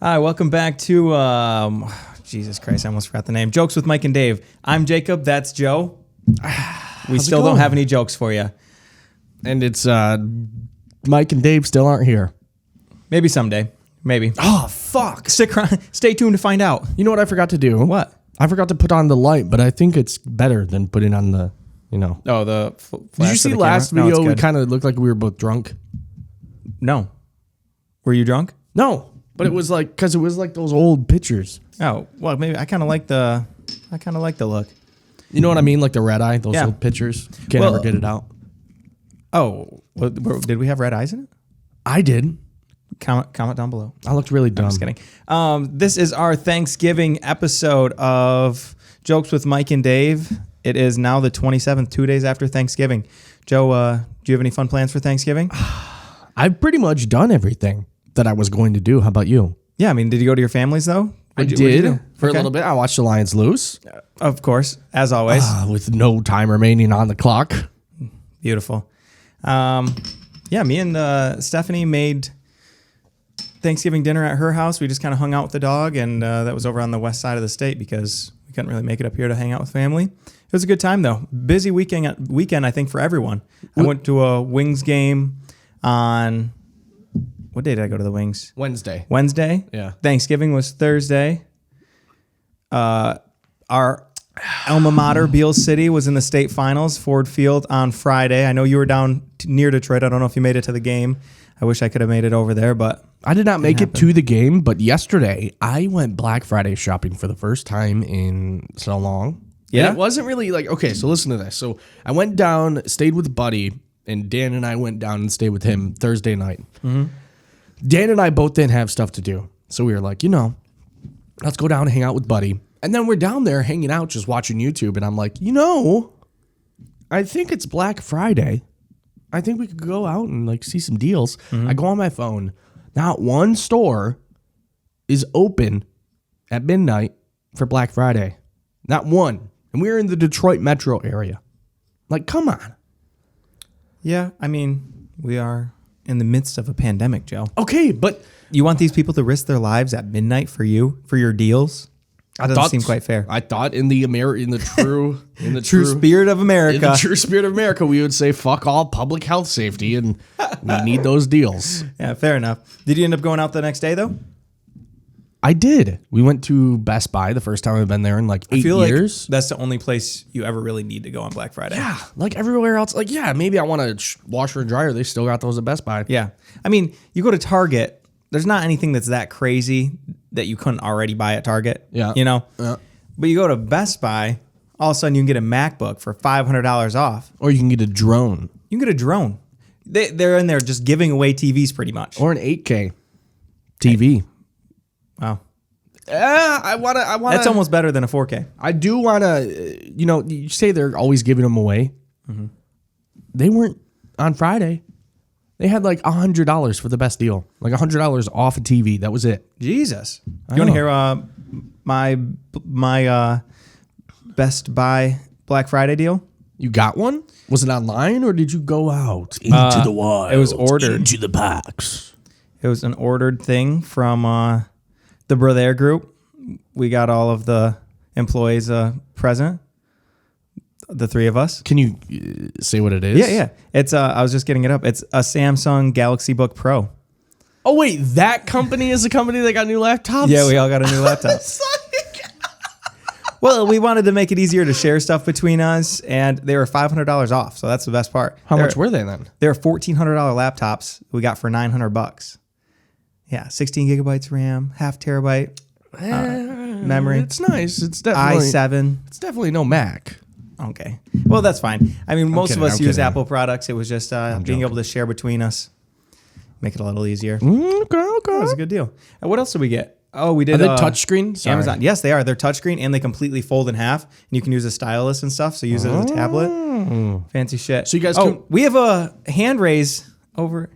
Hi, welcome back to, Jesus Christ, I almost forgot the name. Jokes with Mike and Dave. I'm Jacob, that's Joe. We still don't have any jokes for you. And it's Mike and Dave still aren't here. Maybe someday. Maybe. Oh, fuck. Stick around. Stay tuned to find out. You know what I forgot to do? What? I forgot to put on the light, but I think it's better than putting on the, Oh, the flash. Did you see last video we kind of looked like we were both drunk? No. Were you drunk? No. But it was like, because it was like those old pictures. Oh, well, maybe I kind of like the look. You know what I mean? Like the red eye, those Yeah. old pictures. Can't ever get it out. Oh, did we have red eyes in it? I did. Comment down below. I looked really dumb. I'm just kidding. This is our Thanksgiving episode of Jokes with Mike and Dave. It is now the 27th, 2 days after Thanksgiving. Joe, do you have any fun plans for Thanksgiving? I've pretty much done everything that I was going to do. How about you? Yeah, I mean, did you go to your families, though? I did for a little bit. I watched the Lions lose. Of course, as always. With no time remaining on the clock. Beautiful. Yeah, me and Stephanie made Thanksgiving dinner at her house. We just kind of hung out with the dog, and that was over on the west side of the state because we couldn't really make it up here to hang out with family. It was a good time, though. Busy weekend, I think, for everyone. I went to a Wings game on... What day did I go to the Wings? Wednesday. Yeah. Thanksgiving was Thursday. Our alma mater, Beale City, was in the state finals, Ford Field, on Friday. I know you were down near Detroit. I don't know if you made it to the game. I wish I could have made it over there, but... I did not make it to the game, but yesterday I went Black Friday shopping for the first time in so long. Yeah? And it wasn't really like... Okay, so listen to this. So I went down, stayed with Buddy, and Dan and I went down and stayed with him Thursday night. Mm-hmm. Dan and I both didn't have stuff to do. So we were like, let's go down and hang out with Buddy. And then we're down there hanging out, just watching YouTube. And I'm like, I think it's Black Friday. I think we could go out and see some deals. Mm-hmm. I go on my phone. Not one store is open at midnight for Black Friday. Not one. And we're in the Detroit metro area. Like, come on. Yeah, I mean, we are in the midst of a pandemic, Joe. Okay, but... You want these people to risk their lives at midnight for you, for your deals? That doesn't seem quite fair. I thought in the true spirit of America. In the true spirit of America, we would say fuck all public health safety, and we need those deals. Yeah, fair enough. Did you end up going out the next day though? I did. We went to Best Buy the first time I've been there in 8 years. Like that's the only place you ever really need to go on Black Friday. Yeah, like everywhere else. Maybe I want a washer and dryer. They still got those at Best Buy. Yeah. I mean, you go to Target, there's not anything that's that crazy that you couldn't already buy at Target. Yeah. Yeah. But you go to Best Buy, all of a sudden you can get a MacBook for $500 off. Or you can get a drone. You can get a drone. They're in there just giving away TVs pretty much. Or an 8K TV. Wow. I want to. That's almost better than a 4K. I do want to, you say they're always giving them away. Mm-hmm. They weren't on Friday. They had $100 for the best deal. $100 off a TV. That was it. Jesus. You want to hear my Best Buy Black Friday deal? You got one? Was it online or did you go out into the wild? It was ordered. Into the packs. It was an ordered thing from the Brother Group. We got all of the employees present. The three of us. Can you say what it is? Yeah. It's I was just getting it up. It's a Samsung Galaxy Book Pro. Oh wait, that company is a company that got new laptops? Yeah, we all got a new laptop. Well, we wanted to make it easier to share stuff between us, and they were $500 off. So that's the best part. How much were they then? They're $1,400 laptops we got for $900. Yeah, 16 gigabytes RAM, half terabyte memory. It's nice. It's definitely i7. It's definitely no Mac. Okay. Well, that's fine. I mean, most of us use kidding. Apple products. It was just being able to share between us. Make it a little easier. Okay. That was a good deal. And what else did we get? Oh, we did. Are they touchscreen? Sorry. Amazon. Yes, they are. They're touchscreen, and they completely fold in half. And you can use a stylus and stuff. So use it as a tablet. Fancy shit. So you guys. We have a hand raise over.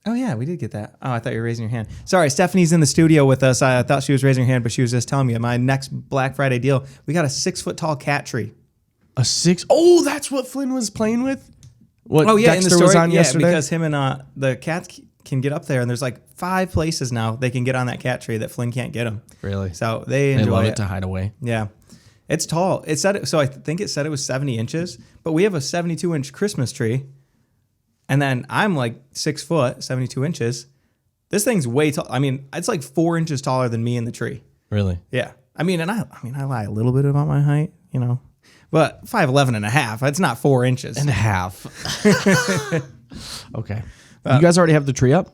Oh, yeah, we did get that. Oh, I thought you were raising your hand. Sorry, Stephanie's in the studio with us. I thought she was raising her hand, but she was just telling me my next Black Friday deal, we got a 6-foot-tall cat tree. A 6? Oh, that's what Flynn was playing with? What in the Dexter story, was on yesterday? because him and the can get up there, and there's like 5 places now they can get on that cat tree that Flynn can't get them. Really? So they enjoy love it. it to hide away. Yeah. It's tall. It said so I think it said it was 70 inches, but we have a 72-inch Christmas tree, and then I'm like 6 foot, 72 inches. This thing's way tall. I mean, it's like 4 inches taller than me in the tree. Really? Yeah. I mean, I lie a little bit about my height, you know, but 5'11" and a half. It's not 4 inches. And a half. Okay. You guys already have the tree up?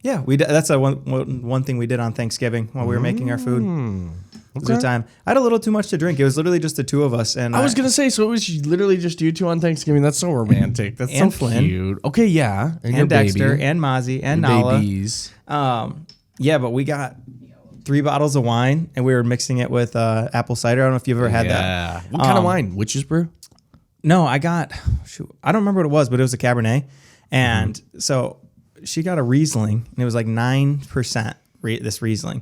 Yeah, we did. That's one thing we did on Thanksgiving while we were making our food. It was a good time. I had a little too much to drink. It was literally just the 2 of us. And I was gonna say, so it was literally just you 2 on Thanksgiving. That's so romantic. That's and so Flynn. cute. Okay, yeah, and your Dexter baby. and Mozzie and Your Nala. babies. Yeah, but we got 3 bottles of wine, and we were mixing it with apple cider. I don't know if you've ever had that. Yeah. What kind of wine? Witch's brew? No, I got. I don't remember what it was, but it was a Cabernet, and so she got a Riesling, and it was like 9%. This Riesling.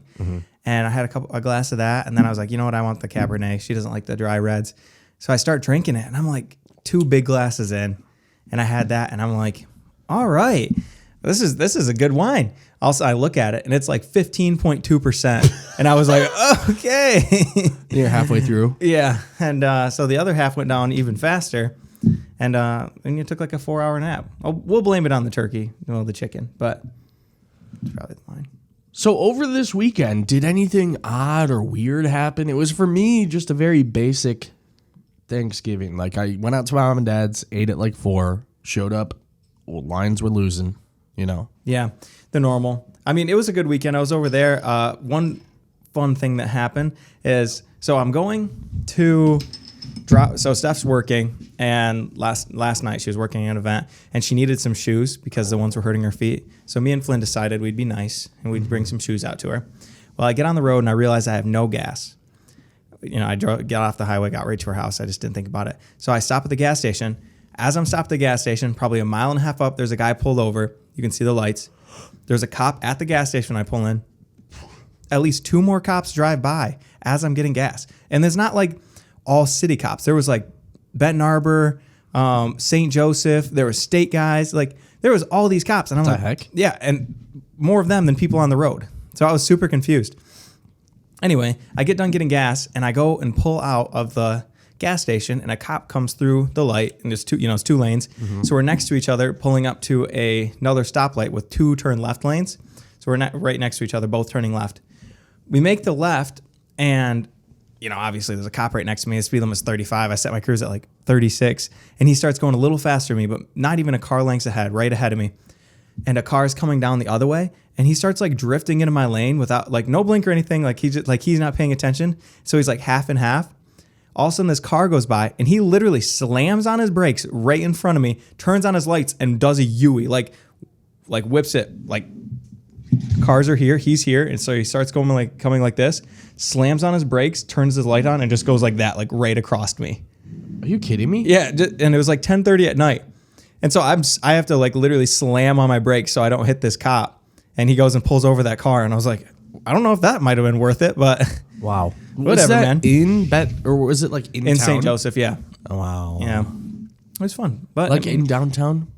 And I had a glass of that, and then I was like, you know what? I want the Cabernet. She doesn't like the dry reds. So I start drinking it, and I'm like 2 big glasses in, and I had that, and I'm like, all right, this is a good wine. Also, I look at it, and it's like 15.2%, and I was like, okay. You're halfway through. Yeah, and so the other half went down even faster, and you took like a 4-hour nap. We'll blame it on the turkey, the chicken, but it's probably the wine. So over this weekend, did anything odd or weird happen? It was for me just a very basic Thanksgiving. Like I went out to mom and dad's, ate at like 4, showed up, lines were losing, you know. Yeah, the normal. I mean, it was a good weekend. I was over there. One fun thing that happened is, so I'm going to drop. So Steph's working, and last night she was working at an event, and she needed some shoes because the ones were hurting her feet. So me and Flynn decided we'd be nice and we'd bring some shoes out to her. Well, I get on the road and I realize I have no gas. You know, I got off the highway, got right to her house. I just didn't think about it. So I stop at the gas station. As I'm stopped at the gas station, probably 1.5 miles up, there's a guy pulled over. You can see the lights. There's a cop at the gas station when I pull in. At least 2 more cops drive by as I'm getting gas. And there's not like all city cops. There was like Benton Arbor, St. Joseph. There were state guys. Like there was all these cops. And I'm like, heck? Yeah, and more of them than people on the road. So I was super confused. Anyway, I get done getting gas, and I go and pull out of the gas station, and a cop comes through the light, and it's 2 lanes. So we're next to each other, pulling up to another stoplight with 2 turn left lanes. So we're right next to each other, both turning left. We make the left, and obviously there's a cop right next to me. The speed limit is 35. I set my cruise at like 36, and he starts going a little faster than me, but not even a car length ahead, right ahead of me. And a car is coming down the other way, and he starts like drifting into my lane without like no blink or anything. Like he's not paying attention. So he's like half and half. All of a sudden this car goes by, and he literally slams on his brakes right in front of me, turns on his lights, and does a U-ey, like whips it. Like cars are here, he's here, and so he starts coming like this, slams on his brakes, turns his light on, and just goes like that, like right across me. Are you kidding me? Yeah, and it was like 10:30 at night. And so I have to like literally slam on my brakes so I don't hit this cop. And he goes and pulls over that car, and I was like, I don't know if that might have been worth it, but wow, whatever, was that man. Or was it like in town? St. Joseph, yeah. Oh, wow. Yeah, it was fun, but Like in downtown.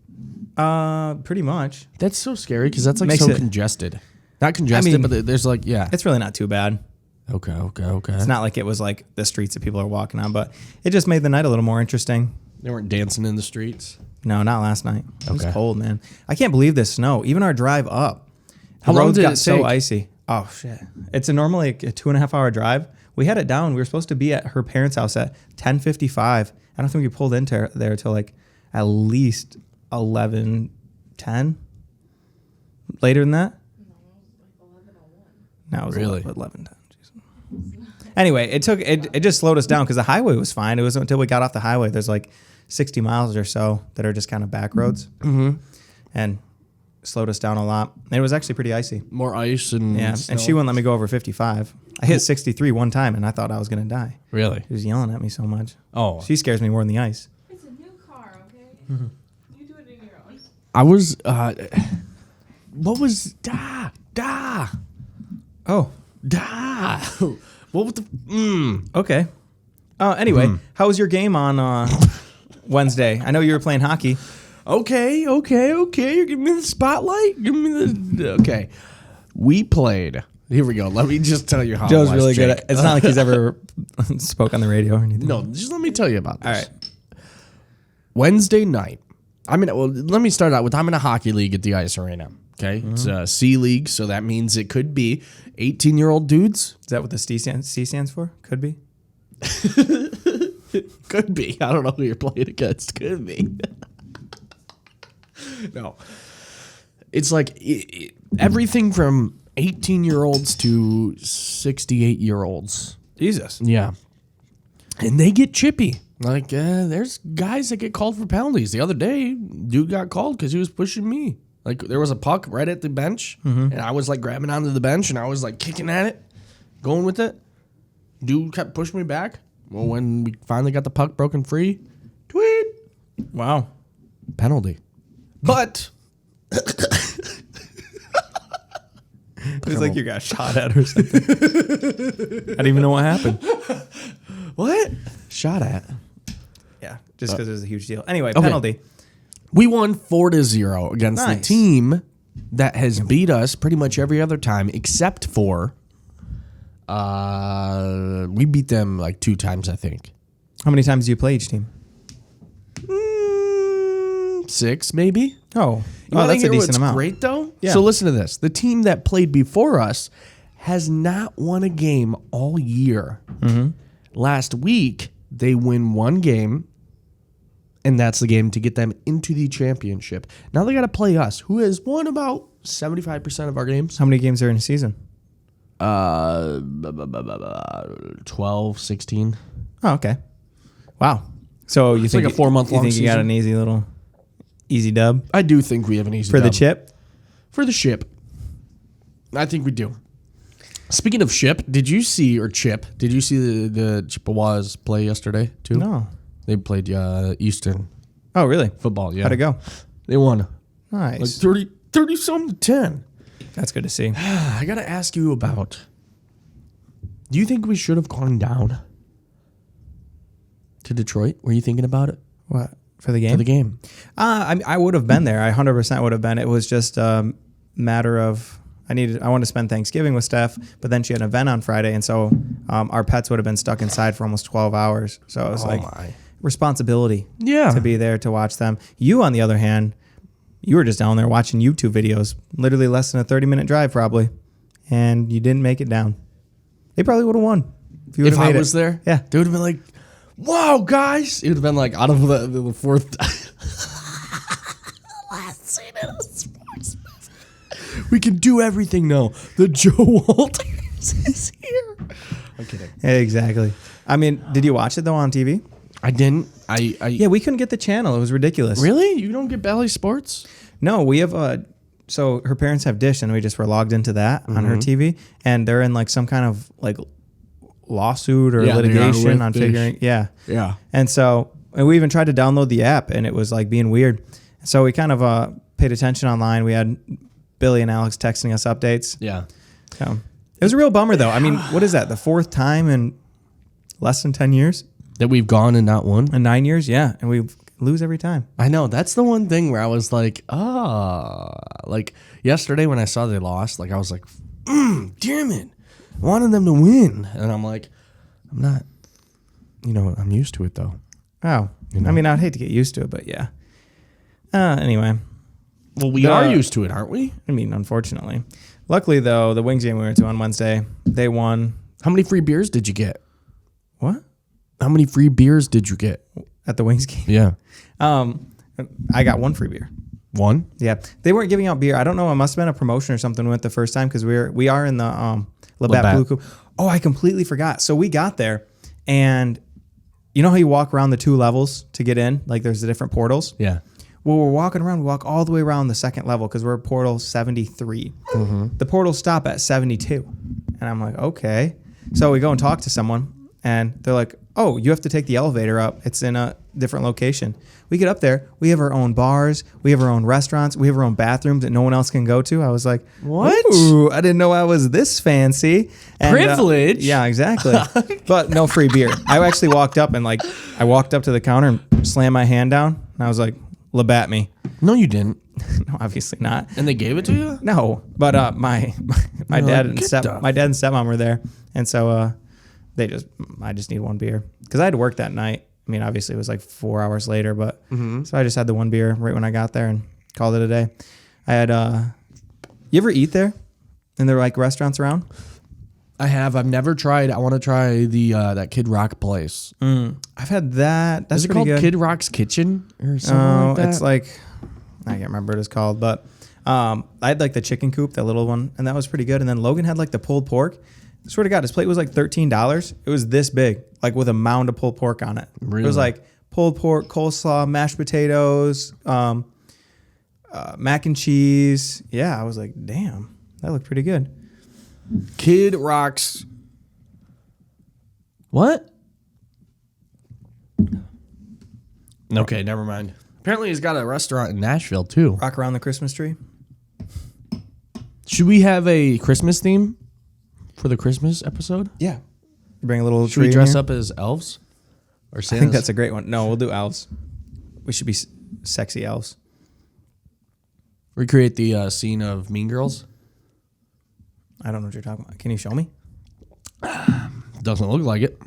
Pretty much. That's so scary because that's like Makes so it- congested. Not congested, but there's like It's really not too bad. Okay. It's not like it was like the streets that people are walking on, but it just made the night a little more interesting. They weren't dancing in the streets. No, not last night. It was Okay. cold, man. I can't believe this snow. Even our drive up. How The long roads did got it so take? icy. Oh, shit. It's normally a 2.5 hour drive. We had it down. We were supposed to be at her parents' house at 10:55. I don't think we pulled into there till like at least 11:10. Later than that? No, it was Really? 11:10. Anyway, it just slowed us down because the highway was fine. It wasn't until we got off the highway. There's like 60 miles or so that are just kind of back roads. Mm-hmm. And slowed us down a lot. And it was actually pretty icy. More ice and Yeah, snow. and she wouldn't let me go over 55. I hit 63 one time, and I thought I was going to die. Really? She was yelling at me so much. Oh, She scares me more than the ice. It's a new car, okay? You do it in your own. I was. What was da? Oh, What was the? okay. Anyway, how was your game on Wednesday? I know you were playing hockey. Okay. You're giving me the spotlight. Give me the okay. We played. Here we go. Let me just tell you how Joe's it was, really good Jake. at it's not like he's ever spoke on the radio or anything. No, just let me tell you about this. All right. Wednesday night. Let me start out with I'm in a hockey league at the Ice Arena. Okay, it's a C league, so that means it could be 18-year-old dudes. Is that what the C stands for? Could be. Could be. I don't know who you're playing against. Could be. No. It's like everything from 18-year-olds to 68-year-olds. Jesus. Yeah. And they get chippy. Like, there's guys that get called for penalties. The other day, dude got called because he was pushing me. Like, there was a puck right at the bench, and I was, like, grabbing onto the bench, and I was, like, kicking at it, going with it. Dude kept pushing me back. Well, when we finally got the puck broken free, tweet. Wow. Penalty. But It was like you got shot at or something. I didn't even know what happened. what? Shot at. Yeah, just because it was a huge deal. Anyway, penalty. We won 4-0 against the Nice. team that has beat us pretty much every other time except for we beat them like 2 times, I think. How many times do you play each team? 6 maybe. Oh, Well, that's a decent amount. Great though. Yeah. So listen to this. The team that played before us has not won a game all year. Last week they win 1 game, and that's the game to get them into the championship. Now they got to play us, who has won about 75% of our games. How many games are in a season? 12, 16. Oh, okay. Wow. So you It's think like a 4-month-long You think you got season. an easy dub I do think we have an easy for the dub. chip? For the ship. I think we do. Speaking of ship, did you see the Chippewas play yesterday too? No. They played Eastern Oh, really? football. Yeah. How'd it go? They won. Nice. Like 30 something to 10. That's good to see. I got to ask you about, do you think we should have gone down to Detroit? Were you thinking about it? What? For the game? For the game. I would have been there. I 100% would have been. It was just a matter of I wanted to spend Thanksgiving with Steph, but then she had an event on Friday, and so our pets would have been stuck inside for almost 12 hours. So it was responsibility to be there to watch them. You, on the other hand, you were just down there watching YouTube videos, literally less than a 30-minute drive probably, and you didn't make it down. They probably would have won if you would have made it. If I was there? Yeah. They would have been like, wow, guys. It would have been like out of the fourth. Last scene of the sports movie. We can do everything now. The Joe Walters is here. I'm kidding. Exactly. I mean, did you watch it though on TV? I didn't. Yeah, we couldn't get the channel. It was ridiculous. Really? You don't get Bally Sports? No, we have so her parents have Dish, and we just were logged into that on her TV, and they're in like some kind of like lawsuit or litigation on figuring. Yeah. And so we even tried to download the app, and it was like being weird. So we kind of paid attention online. We had Billy and Alex texting us updates. Yeah. So it was a real bummer, though. I mean, what is that? The 4th time in less than 10 years? That we've gone and not won? In 9 years, yeah. And we lose every time. I know. That's the one thing where I was like, like yesterday when I saw they lost, like I was like, damn it. I wanted them to win. And I'm like, I'm not, I'm used to it though. Oh. I mean, I'd hate to get used to it, but yeah. Anyway. Well, we are used to it, aren't we? I mean, unfortunately. Luckily, though, the Wings game we went to on Wednesday, they won. How many free beers did you get? What? How many free beers did you get? At the Wings game? Yeah. I got 1 free beer. 1? Yeah. They weren't giving out beer. I don't know. It must have been a promotion or something we went the first time because we are in the Labatt Blue Coop. Oh, I completely forgot. So we got there, and you know how you walk around the 2 levels to get in? Like there's the different portals? Yeah. Well, we're walking around. We walk all the way around the 2nd level because we're at portal 73. The portals stop at 72. And I'm like, okay. So we go and talk to someone, and they're like, oh, you have to take the elevator up. It's in a different location. We get up there. We have our own bars. We have our own restaurants. We have our own bathrooms that no one else can go to. I was like, what? Ooh, I didn't know I was this fancy. And, privilege. Yeah, exactly. But no free beer. I actually walked up and I walked up to the counter and slammed my hand down. And I was like, Labatt me. No, you didn't. No, obviously not. And they gave it to you? No, but my You're dad like, and "Get the-" my dad and stepmom were there, and so I just need one beer because I had to work that night. I mean, obviously it was like 4 hours later, but so I just had the one beer right when I got there and called it a day. I had you ever eat there? And there were like restaurants around? I have. I've never tried. I want to try the that Kid Rock place. I've had that. That's Is it pretty called good. Kid Rock's Kitchen or something like that? It's like I can't remember what it's called, but I had like the chicken coop, that little one, and that was pretty good. And then Logan had like the pulled pork. I swear to God, his plate was like $13. It was this big, like with a mound of pulled pork on it. Really? It was like pulled pork, coleslaw, mashed potatoes, mac and cheese. Yeah, I was like, damn, that looked pretty good. Kid Rock's. What? Okay, never mind. Apparently, he's got a restaurant in Nashville too. Rock around the Christmas tree. Should we have a Christmas theme for the Christmas episode? Yeah. Bring a little Should tree. we dress in here? up as elves? Or I Santa's? think that's a great one. No, we'll do elves. We should be sexy elves. Recreate the scene of Mean Girls. I don't know what you're talking about. Can you show me? Doesn't look like it.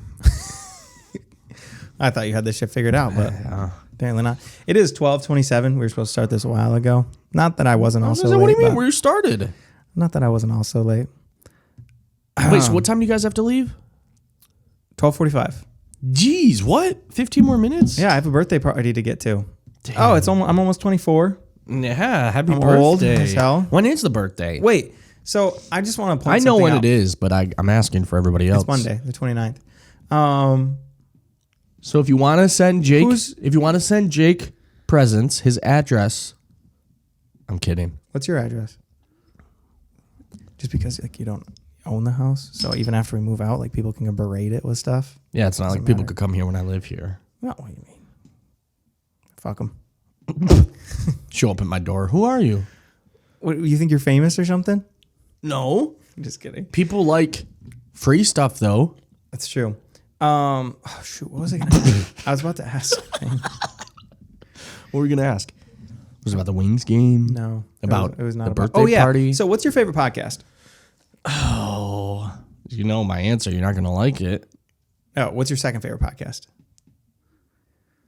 I thought you had this shit figured out, but apparently not. It is 12:27. We were supposed to start this a while ago. Not that I wasn't also late. What do you mean? but- We started. Not that I wasn't also late. Wait, so what time do you guys have to leave? 12:45. Jeez, what? 15 more minutes? Yeah, I have a birthday party to get to. Damn. Oh, I'm almost 24. Yeah, happy I'm birthday. old as hell. When is the birthday? Wait, so I just want to point I know something when out. it is, but I'm asking for everybody else. It's Monday, the 29th. So if you want to send Jake, Who's- if you want to send Jake presents, his address. I'm kidding. What's your address? Just because like you don't own the house, so even after we move out, like people can berate it with stuff. Yeah, it's not like people could come here when I live here. No, what do you mean? Fuck them. Show up at my door. Who are you? What, you think you're famous or something? No. I'm just kidding. People like free stuff though. That's true. Oh shoot, what was I gonna ask? I was about to ask something. What were we gonna ask? Was it about the Wings game? No. About it was not the about birthday party? So what's your favorite podcast? Oh, you know my answer. You're not gonna like it. Oh, what's your second favorite podcast?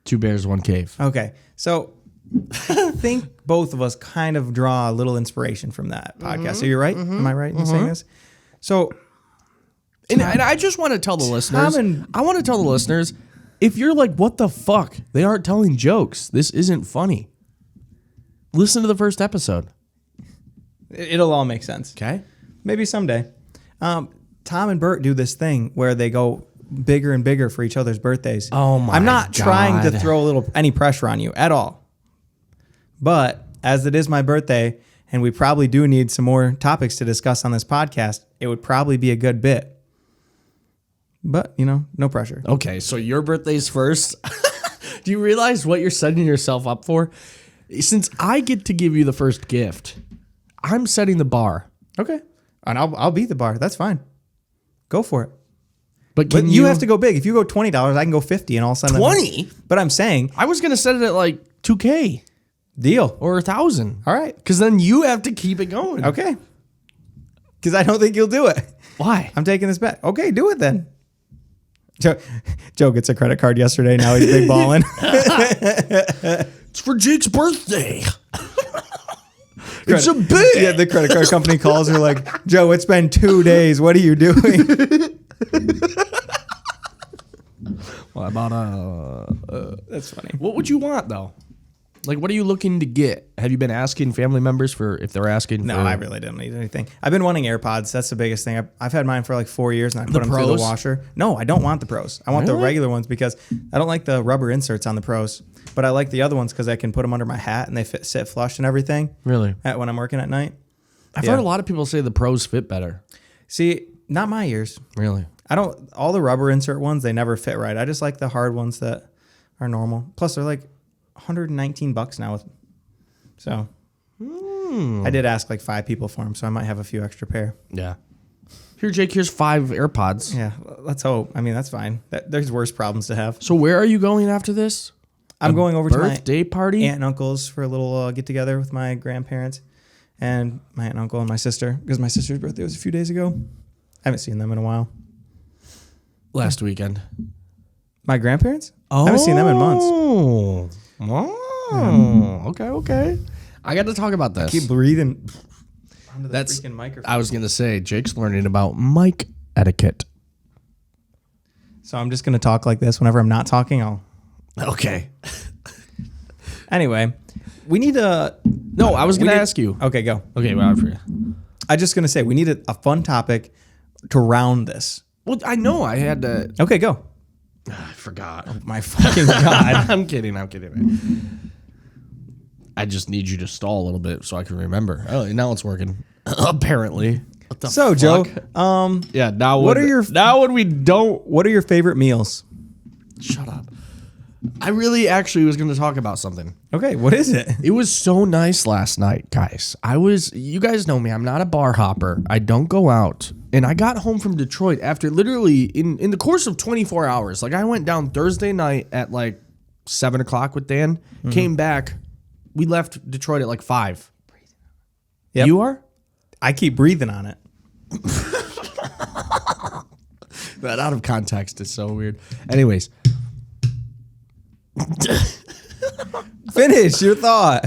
Two Bears, One Cave. Okay. So I think both of us kind of draw a little inspiration from that podcast. So you're right? Am I right in saying this? So And I just want to tell the listeners. and- I want to tell the listeners, if you're like, what the fuck? They aren't telling jokes. This isn't funny. Listen to the first episode. it'll all make sense. Okay. Maybe someday. Tom and Bert do this thing where they go bigger and bigger for each other's birthdays. Oh my I'm not trying to God. throw any pressure on you at all. But as it is my birthday and we probably do need some more topics to discuss on this podcast, it would probably be a good bit. But, no pressure. Okay, so your birthday's first. Do you realize what you're setting yourself up for? Since I get to give you the first gift, I'm setting the bar. Okay. And I'll be the bar. That's fine. Go for it. But But can you have to go big. If you go $20, I can go 50 and all of a sudden 20? But I'm saying, I was gonna set it at like $2,000 deal. or $1,000. All right. Because then you have to keep it going. Okay. Because I don't think you'll do it. Why? I'm taking this bet. Okay, do it then. Joe gets a credit card yesterday. Now he's big balling. It's for Jake's birthday. It's a bit. Yeah, the credit card company calls her like, Joe, it's been 2 days. What are you doing? What about That's funny. what would you want though? Like, what are you looking to get? Have you been asking family members for if they're asking? No, for, I really didn't need anything. I've been wanting AirPods. That's the biggest thing. I've had mine for like 4 years and I put them through the Pros? washer. No, I don't want the Pros. I want the Really? regular ones because I don't like the rubber inserts on the Pros. But I like the other ones because I can put them under my hat and they sit flush and everything Really? when I'm working at night. I've Yeah. heard a lot of people say the pros fit better. See, not my ears. Really? All the rubber insert ones, they never fit right. I just like the hard ones that are normal. Plus, they're like $119 now. So I did ask like 5 people for them, so I might have a few extra pair. Yeah. Here, Jake. Here's 5 AirPods. Yeah, let's hope. I mean, that's fine. There's worse problems to have. So where are you going after this? I'm going over to my birthday party. aunt and uncle's for a little get together with my grandparents and my aunt and uncle and my sister, because my sister's birthday was a few days ago. I haven't seen them in a while. Last weekend. My grandparents? Oh, I haven't seen them in months. Okay. I got to talk about this. Keep breathing. Onto the That's. freaking microphone. I was gonna say Jake's learning about mic etiquette. So I'm just gonna talk like this whenever I'm not talking. Okay. Anyway, we need a. No, I was gonna ask you. Okay, go. Okay, well, I forget. I'm just gonna say we need a fun topic to round this. Well, I know I had to. Okay, go. I forgot. Oh, my fucking god. I'm kidding. I just need you to stall a little bit so I can remember. Oh, now it's working. Apparently. What the So, fuck? Joe, Yeah, now what are your now when we don't what are your favorite meals? shut up. I really actually was going to talk about something. Okay, what is it? It was so nice last night, guys. You guys know me. I'm not a bar hopper. I don't go out. And I got home from Detroit after literally in the course of 24 hours. Like, I went down Thursday night at like 7 o'clock with Dan, came back. We left Detroit at like 5. Yep. You are? I keep breathing on it. That out of context is so weird. Anyways. Finish your thought.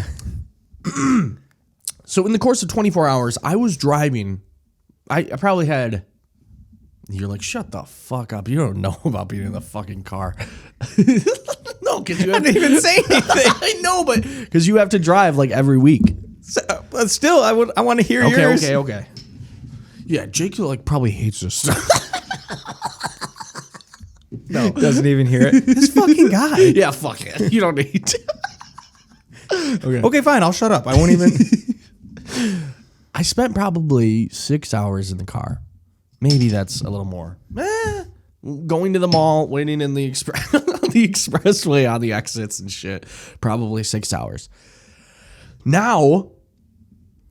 So in the course of 24 hours, I was driving. I probably had... You're like, shut the fuck up. You don't know about being in the fucking car. No, because you have I didn't even say anything. I know, but because you have to drive like every week. So, but still, I want to hear yours. Okay. Yeah, Jake like probably hates this stuff. No, doesn't even hear it. This fucking guy. Yeah, fuck it. You don't need to. Okay, fine. I'll shut up. I won't even. I spent probably 6 hours in the car. Maybe that's a little more. Going to the mall, waiting in the the expressway on the exits and shit. Probably 6 hours. Now,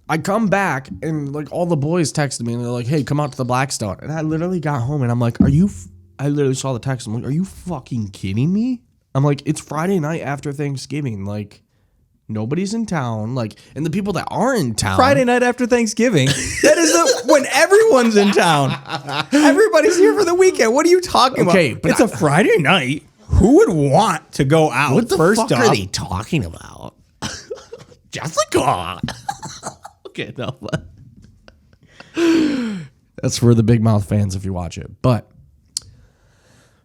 I come back and like all the boys texted me and they're like, "Hey, come out to the Blackstone." And I literally got home and I'm like, I literally saw the text. I'm like, "Are you fucking kidding me?" I'm like, "It's Friday night after Thanksgiving. Like, nobody's in town. Like, and the people that are in town." Friday night after Thanksgiving. That is when everyone's in town. Everybody's here for the weekend. What are you talking about? But it's a Friday night. Who would want to go out? What the first fuck off? are they talking about? Jessica. Okay, no. That's for the Big Mouth fans if you watch it. But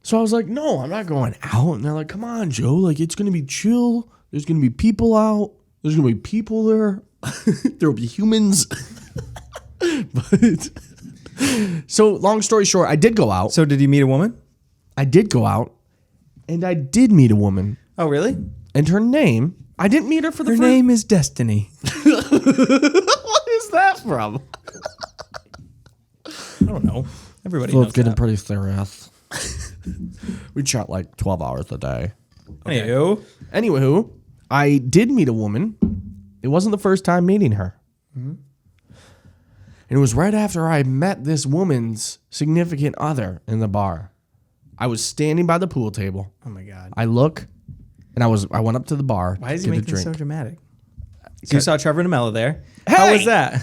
so I was like, no, I'm not going out. And they're like, come on, Joe. Like, it's going to be chill. There's going to be people out. There's going to be people there. There will be humans. But so long story short, I did go out. So did you meet a woman? I did go out. And I did meet a woman. Oh, really? And her name, I didn't meet her for the Her first... name is Destiny. What is that from? I don't know. Everybody So knows it's getting that. pretty serious. We chat like 12 hours a day. Anywho. Anywho, I did meet a woman. It wasn't the first time meeting her. And it was right after I met this woman's significant other in the bar. I was standing by the pool table. Oh my God. I look, and I went up to the bar. Why is to he get a making it drink. so dramatic? So you saw Trevor Namella there. Hey! How was that?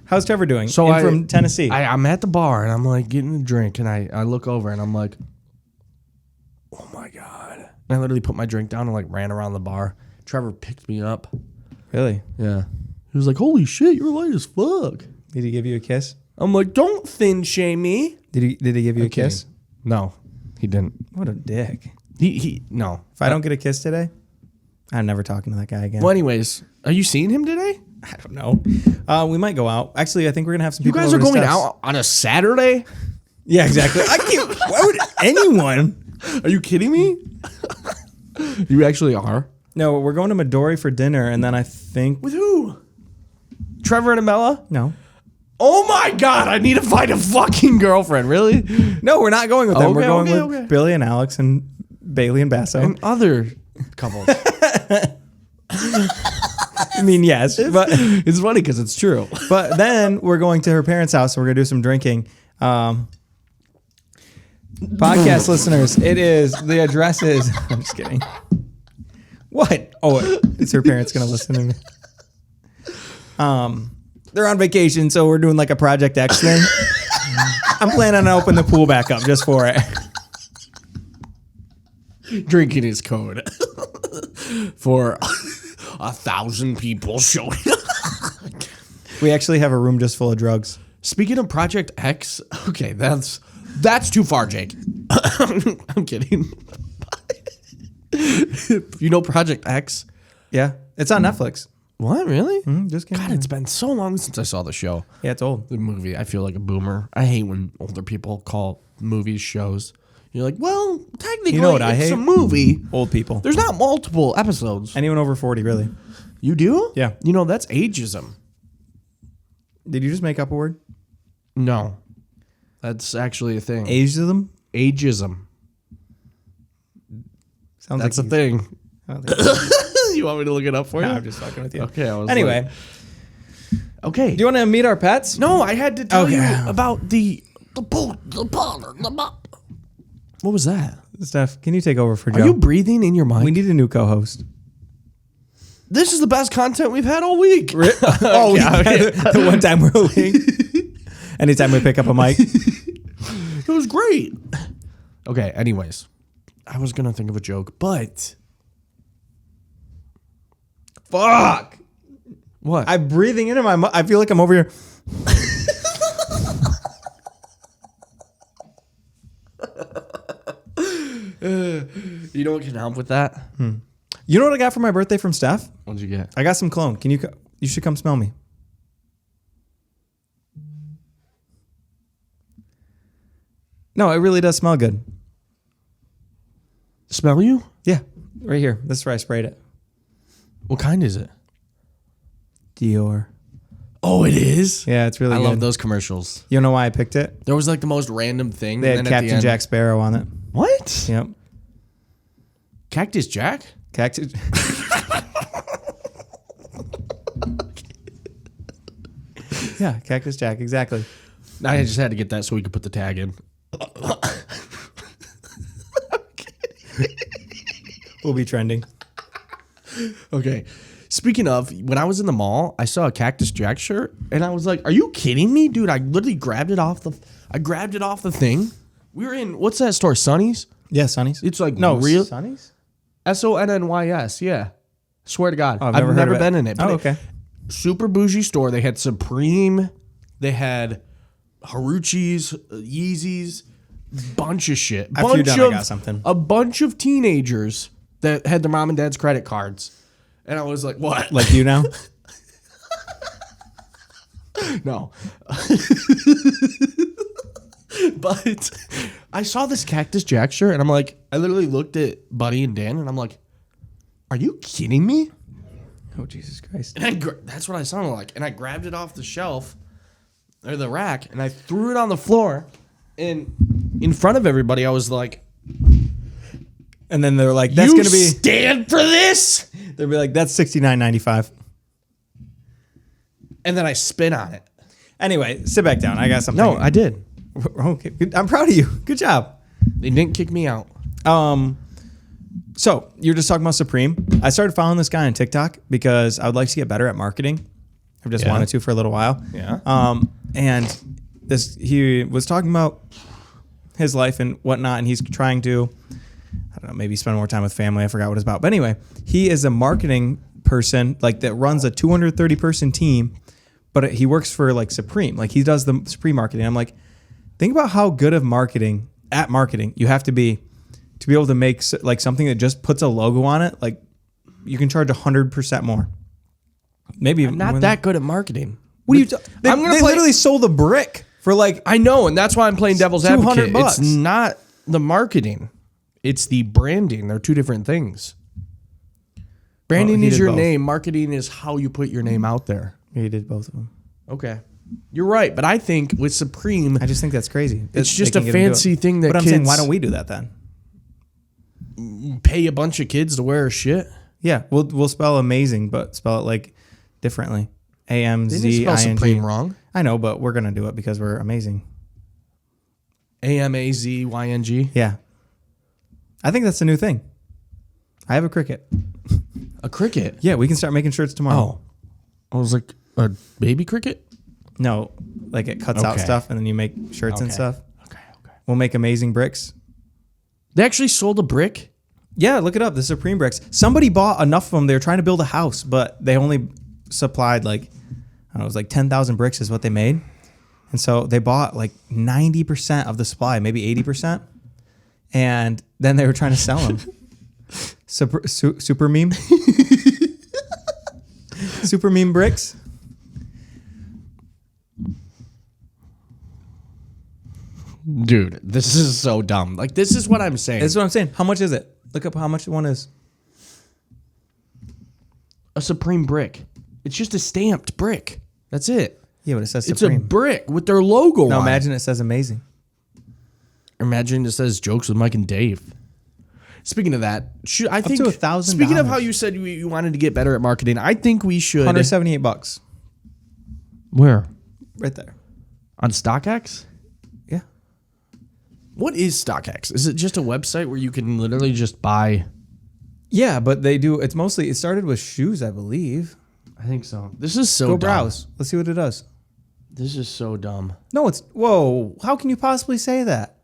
How's Trevor doing? So from Tennessee. I'm at the bar, and I'm like getting a drink, and I look over, and I'm like, oh my God. And I literally put my drink down and like ran around the bar. Trevor picked me up. Really? Yeah. He was like, holy shit, you're light as fuck. Did he give you a kiss? I'm like, don't thin shame me. Did he give you a kiss? No, he didn't. What a dick. No. If I don't get a kiss today, I'm never talking to that guy again. Well, anyways, are you seeing him today? I don't know. We might go out. Actually, I think we're gonna have some You people. guys are over to going Steph's. out on a Saturday? Yeah, exactly. I can't. Why would anyone? Are you kidding me? You actually are? No, we're going to Midori for dinner, and then I think With who? Trevor and Amella? no, Oh my God, I need to find a fucking girlfriend. Really? no, we're not going with them. Okay, We're going okay, with okay. Billy and Alex and Bailey and Basso. And other couples. I mean, yes, but It's funny because it's true. but then we're going to her parents' house, and we're gonna do some drinking. Podcast listeners, the address is. I'm just kidding. What? Oh, is her parents gonna listen to me? They're on vacation, so we're doing like a Project X thing. I'm planning on opening the pool back up just for it. Drinking his code for 1,000 people showing up. We actually have a room just full of drugs. Speaking of Project X, okay, that's too far, Jake. I'm kidding. You know Project X? Yeah, it's on Netflix. What, really? Just kidding. God, it's been so long since I saw the show. Yeah, it's old. The movie. I feel like a boomer. I hate when older people call movies shows. You're like, well, technically, You know what I it's hate? a movie. Old people. There's not multiple episodes. Anyone over 40, really. You do? Yeah. You know, that's ageism. Did you just make up a word? No. That's actually a thing. Ageism? Ageism. Sounds That's like a thing. I don't think You want me to look it up for you? no, I'm just fucking with you. Okay. Anyway, Okay. do you want to meet our pets? No, I had to tell Okay. you about the What was that? Steph, can you take over for Joe? Are you breathing in your mic? We need a new co-host. This is the best content we've had all week. Oh, the one time we're late. Anytime we pick up a mic. It was great. Okay, anyways. I was going to think of a joke, but... Fuck. What? I'm breathing into my I feel like I'm over here. You know what can help with that? You know what I got for my birthday from Steph? What'd you get? I got some cologne. Can you? You should come smell me. No, it really does smell good. Smell you? Yeah, right here. This is where I sprayed it. What kind is it? Dior. Oh, it is? Yeah, it's really I good. love those commercials. You know why I picked it? There was like the most random thing. They had and then at the Captain end- Jack Sparrow on it. What? Yep. Cactus Jack? Cactus. Yeah, Cactus Jack. Exactly. I just had to get that so we could put the tag in. We'll be trending. Okay. Speaking of, when I was in the mall, I saw a Cactus Jack shirt, and I was like, "Are you kidding me, dude?" I literally grabbed it off the thing. We were in what's that store? Sonny's. Yeah, Sonny's. It's like No, real Sonny's. Sonnys. Yeah, swear to God, Oh, I've heard never of been in it. But Oh, okay. Super bougie store. They had Supreme. They had Haruchis, Yeezys, bunch of shit. After you're done, I got something. A bunch of teenagers that had their mom and dad's credit cards. And I was like, what? Like you now? No. But I saw this Cactus Jack shirt, and I'm like, I literally looked at Buddy and Dan, and I'm like, are you kidding me? Oh, Jesus Christ. And that's what I sounded like. And I grabbed it off the shelf, or the rack, and I threw it on the floor. And in front of everybody, I was like, And then they're like, that's you going to be, stand for this? they'll be like, that's $69.95. And then I spin on it. Anyway, sit back down. I got something. No, I did. Okay. I'm proud of you. Good job. They didn't kick me out. So you're just talking about Supreme. I started following this guy on TikTok because I would like to get better at marketing. I've just Yeah. wanted to for a little while. Yeah. And he was talking about his life and whatnot, and he's trying to, I don't know, maybe spend more time with family. I forgot what it's about. But anyway, he is a marketing person like that runs a 230 person team, but he works for like Supreme. Like he does the Supreme marketing. I'm like, think about how good of marketing you have to be able to make like something that just puts a logo on it. Like you can charge 100% more. Maybe I'm not that good at marketing. What are you? They play- literally sold a brick for like. I know, and that's why I'm playing devil's advocate. $200. It's not the marketing. It's the branding. They're two different things. Branding he is did your both. name. Marketing is how you put your name out there. He did both of them. Okay. You're right, but I think with Supreme, I just think that's crazy. it's They just can a get him to do fancy it. thing that But I'm kids saying, why don't we do that then? pay a bunch of kids to wear shit. Yeah, we'll spell amazing, but spell it like differently. They didn't spell AMZING. Supreme wrong. I know, but we're gonna do it because we're amazing. AMAZYNG. Yeah, I think that's the new thing. I have a cricket. A cricket? Yeah, we can start making shirts tomorrow. Oh. I was like, a baby cricket? No, like it cuts out Okay. stuff and then you make shirts and stuff. Okay. We'll make amazing bricks. They actually sold a brick? Yeah, look it up. The Supreme bricks. Somebody bought enough of them. They were trying to build a house, but they only supplied like, I don't know, it was like 10,000 bricks is what they made. And so they bought like 90% of the supply, maybe 80%. And then they were trying to sell them. Super meme? Super meme bricks? Dude, this is so dumb. Like, this is what I'm saying. That's what I'm saying. How much is it? Look up how much one is. A Supreme brick. It's just a stamped brick. That's it. Yeah, but it says It's Supreme. a brick with their logo No, on imagine it says amazing. Imagine it says jokes with Mike and Dave. Speaking of that, I think to $1,000. Speaking of how you said you wanted to get better at marketing, I think we should. $178. Where? Right there. On StockX? Yeah. What is StockX? Is it just a website where you can literally just buy? Yeah, but they do. It's mostly. It started with shoes, I believe. I think so. This is so Go dumb. browse. Let's see what it does. This is so dumb. No, it's whoa. How can you possibly say that?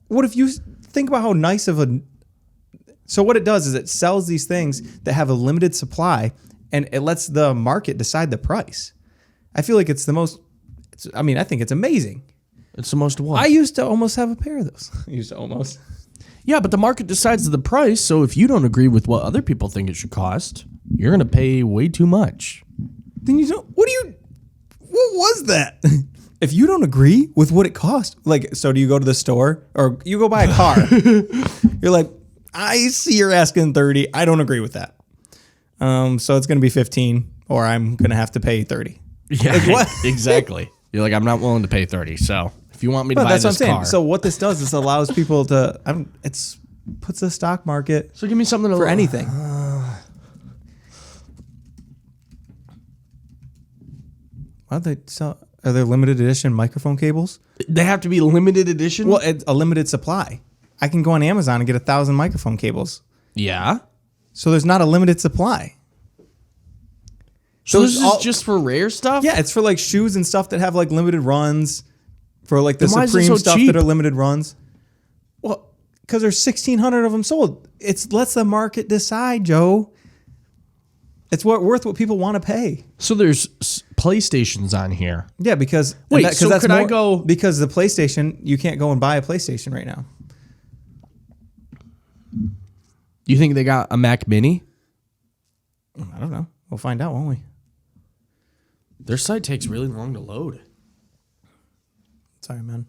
What if you think about how nice of a? So what it does is it sells these things that have a limited supply, and it lets the market decide the price. I feel like it's the most. I mean, I think it's amazing. It's the most what? I used to almost have a pair of those. I used to almost. Yeah, but the market decides the price. So if you don't agree with what other people think it should cost, you're gonna pay way too much. Then you don't. What was that? If you don't agree with what it costs, like, so do you go to the store or you go buy a car? You're like, I see you're asking 30. I don't agree with that. So it's going to be 15 or I'm going to have to pay 30. Yeah, Like, what? exactly. You're like, I'm not willing to pay 30. So if you want me to buy That's this what I'm saying. car, So what this does is allows people to, it's puts the stock market so give me something to for anything. Why they sell? Are there limited edition microphone cables? They have to be limited edition. Well, it's a limited supply. I can go on Amazon and get 1,000 microphone cables. Yeah. So there's not a limited supply. So this it's is just for rare stuff. Yeah, it's for like shoes and stuff that have like limited runs. For like the Then why is it Supreme so stuff cheap? that are limited runs. Well, because there's 1,600 of them sold. It lets the market decide, Joe. It's worth what people want to pay. So there's PlayStations on here. Yeah, because Wait, so that's could I go- because the PlayStation, you can't go and buy a PlayStation right now. You think they got a Mac Mini? I don't know. We'll find out, won't we? Their site takes really long to load. Sorry, man.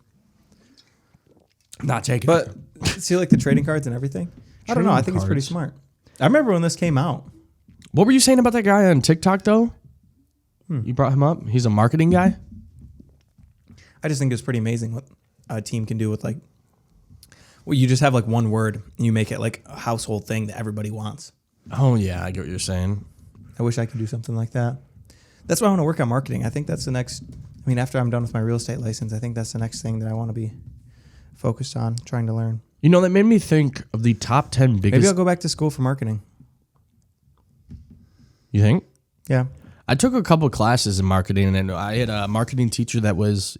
Not taking But it. see, like the trading cards and everything. I don't know. I think it's pretty cards. smart. I remember when this came out. What were you saying about that guy on TikTok though? You brought him up. He's a marketing guy. I just think it's pretty amazing what a team can do with like. Well, you just have like one word and you make it like a household thing that everybody wants. Oh yeah, I get what you're saying. I wish I could do something like that. That's why I want to work on marketing. I think that's the next. I mean, after I'm done with my real estate license, I think that's the next thing that I want to be focused on, trying to learn. You know, that made me think of the top 10 biggest. Maybe I'll go back to school for marketing. You think? Yeah. I took a couple classes in marketing, and I had a marketing teacher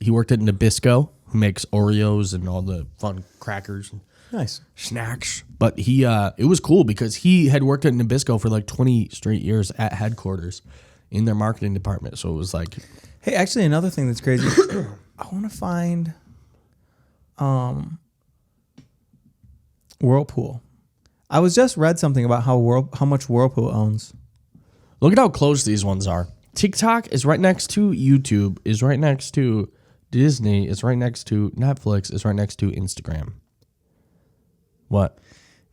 he worked at Nabisco, who makes Oreos and all the fun crackers and Nice. snacks. But it was cool because he had worked at Nabisco for like 20 straight years at headquarters in their marketing department. So it was like, Hey, actually, another thing that's crazy. I want to find Whirlpool. I was just read something about how much Whirlpool owns. look at how close these ones are. TikTok is right next to YouTube, is right next to Disney, is right next to Netflix, is right next to Instagram. What?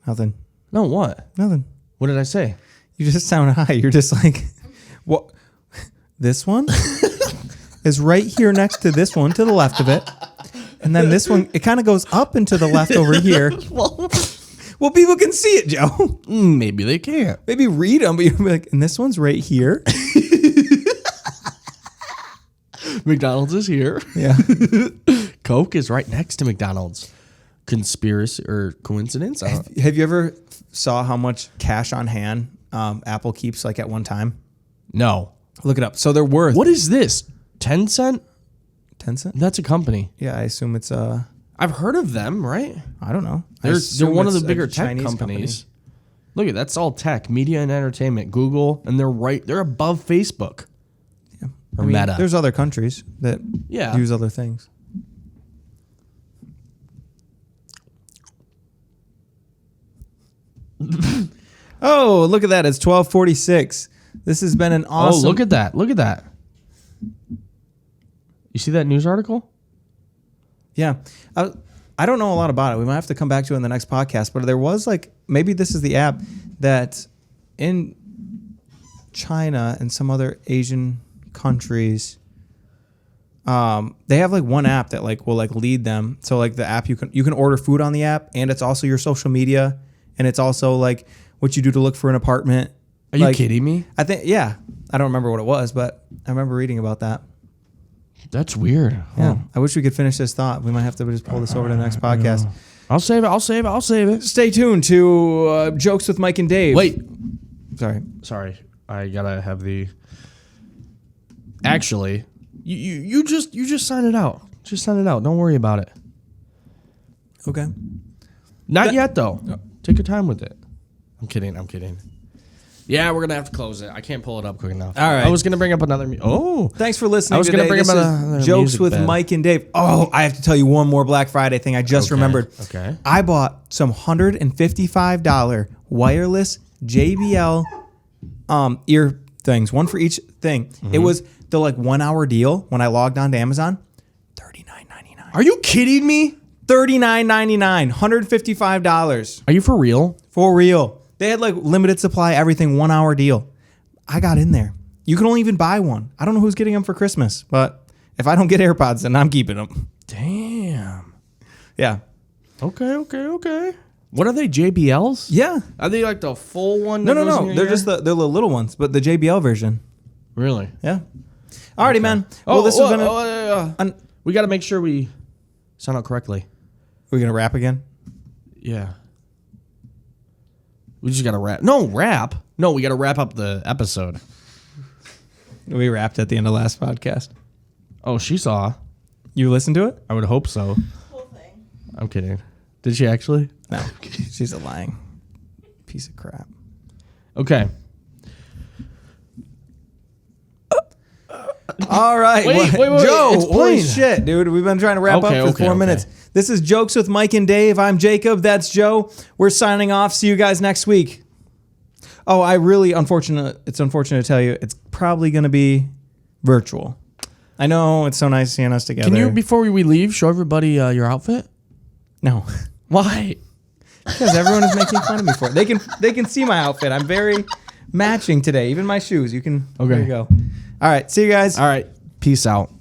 Nothing. No, what? Nothing. What did I say? You just sound high. You're just like, what? This one is right here next to this one to the left of it. And then this one, it kind of goes up and to the left over here. Well, people can see it, Joe. Maybe they can't. Maybe read them, but you'll be like, and this one's right here. McDonald's is here. Yeah. Coke is right next to McDonald's. Conspiracy or coincidence? Have you ever saw how much cash on hand Apple keeps like at one time? No. Look it up. So they're worth What is this? 10 Cent? 10 cents? That's a company. Yeah, I assume it's I've heard of them, right? I don't know. I They're assume one of the it's a bigger tech Chinese companies. company. Look at that's all tech, media and entertainment, Google, and they're above Facebook. Yeah. Or Meta. There's other countries that Yeah. use other things. Oh, look at that. It's 12:46. This has been an awesome... Oh, look at that. Look at that. You see that news article? Yeah. I don't know a lot about it. We might have to come back to it in the next podcast, but there was like, maybe this is the app that in China and some other Asian countries, they have like one app that like will like lead them. So like the app, you can order food on the app, and it's also your social media, and it's also like what you do to look for an apartment. Are you kidding me? I think, yeah. I don't remember what it was, but I remember reading about that. That's weird. Yeah. I wish we could finish this thought. We might have to just pull this over to the next podcast. I'll save it. Stay tuned to Jokes with Mike and Dave. Wait. Sorry. I gotta have the. Actually, you just sign it out. Just sign it out. Don't worry about it. Okay. Not yet though. Take your time with it. I'm kidding. Yeah, we're gonna have to close it. I can't pull it up quick enough. All right. I was gonna bring up another. Thanks for listening. I was today. gonna bring This up is another Jokes music with bed. Mike and Dave. Oh, I have to tell you one more Black Friday thing. I just remembered. Okay. I bought some $155 wireless JBL ear things, one for each thing. It was the like 1 hour deal when I logged on to Amazon. $39.99. Are you kidding me? $39.99. $155 Are you for real? for real. They had like limited supply, everything, 1 hour deal. I got in there. You can only even buy one. I don't know who's getting them for Christmas, but if I don't get AirPods, then I'm keeping them. Damn. Yeah. Okay. What are they? JBLs? Yeah. Are they like the full one? No. that goes in your They're ear? just they're the little ones, but the JBL version. Really. Yeah. Alrighty, man. Well, this has been. We got to make sure we sound out correctly. We're gonna wrap again. Yeah. We just got to wrap. No, wrap. No, we got to wrap up the episode. We wrapped at the end of last podcast. Oh, she saw. You listened to it? I would hope so. Whole thing. I'm kidding. Did she actually? No. She's a lying piece of crap. Okay. All right. Wait, Joe, it's holy playing. shit, dude. We've been trying to wrap up for 4 minutes. This is Jokes with Mike and Dave. I'm Jacob. That's Joe. We're signing off. See you guys next week. Oh, it's unfortunate to tell you, it's probably going to be virtual. I know it's so nice seeing us together. Can you, before we leave, show everybody your outfit? No. Why? Because everyone is making fun of me for it. They can see my outfit. I'm very matching today. Even my shoes. You can. Okay. There you go. All right. See you guys. All right. Peace out.